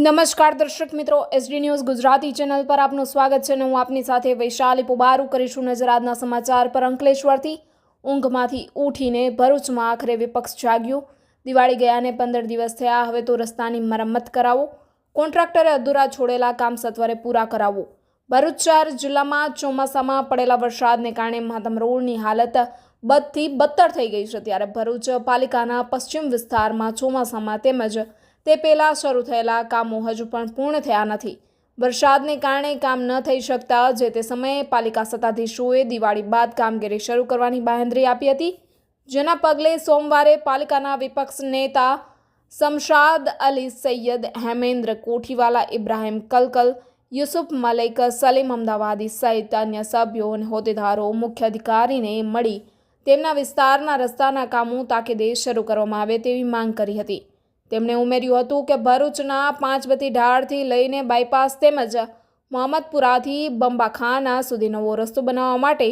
નમસ્કાર દર્શક મિત્રો, એસડી ન્યૂઝ ગુજરાતી ચેનલ પર આપનું સ્વાગત છે. હું આપની સાથે વૈશાલી પુબારુ કરીશું નજર આજના સમાચાર પર. અંકલેશ્વરથી ઊંઘમાંથી ઉઠીને ભરૂચમાં આખરે વિપક્ષ જાગ્યું. દિવાળી ગયાને 15 દિવસ થયા, હવે તો રસ્તાની મરમ્મત કરાવો. કોન્ટ્રાક્ટરે અધૂરા છોડેલા કામ સત્વરે પૂરા કરાવો. ભરૂચ શહેર જિલ્લામાં ચોમાસામાં પડેલા વરસાદને કારણે મહાત્મ રોડની હાલત બદથી બદતર થઈ ગઈ છે. ત્યારે ભરૂચ પાલિકાના પશ્ચિમ વિસ્તારમાં ચોમાસામાં તેમજ તે પહેલાં શરૂ થયેલા કામો હજુ પણ પૂર્ણ થયા નથી. વરસાદને કારણે કામ ન થઈ શકતા જે તે સમયે પાલિકા સત્તાધીશોએ દિવાળી બાદ કામગીરી શરૂ કરવાની બાંહેધરી આપી હતી, જેના પગલે સોમવારે પાલિકાના વિપક્ષ નેતા શમશાદ અલી સૈયદ, હેમેન્દ્ર કોઠીવાલા, ઇબ્રાહિમ કલકલ, યુસુફ મલિક, સલીમ અમદાવાદી સહિત અન્ય સભ્યો અને હોદ્દેદારો મુખ્ય અધિકારીને મળી તેમના વિસ્તારના રસ્તાના કામો તાકીદે શરૂ કરવામાં આવે તેવી માંગ કરી હતી. તેમણે ઉમેર્યું હતું કે ભરૂચના પાંચબતી ઢાળથી લઈને બાયપાસ તેમજ મોહમ્મદપુરાથી બંબાખાના સુધી નવો રસ્તો બનાવવા માટે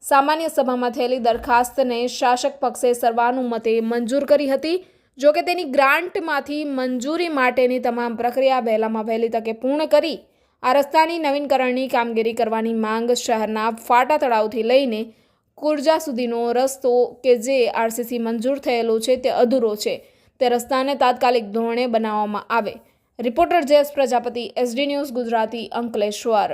સામાન્ય સભામાં થયેલી દરખાસ્તને શાસક પક્ષે સર્વાનુમતે મંજૂર કરી હતી. જોકે તેની ગ્રાન્ટમાંથી મંજૂરી માટેની તમામ પ્રક્રિયા વહેલામાં વહેલી તકે પૂર્ણ કરી આ રસ્તાની નવીનકરણની કામગીરી કરવાની માંગ શહેરના ફાટા તળાવથી લઈને કુરજા સુધીનો રસ્તો કે જે આરસીસી મંજૂર થયેલો છે તે અધૂરો છે, તે રસ્તાને તાત્કાલિક ધોરણે બનાવવામાં આવે. Reporter Jayesh Prajapati, SD news Gujarati, Ankleshwar.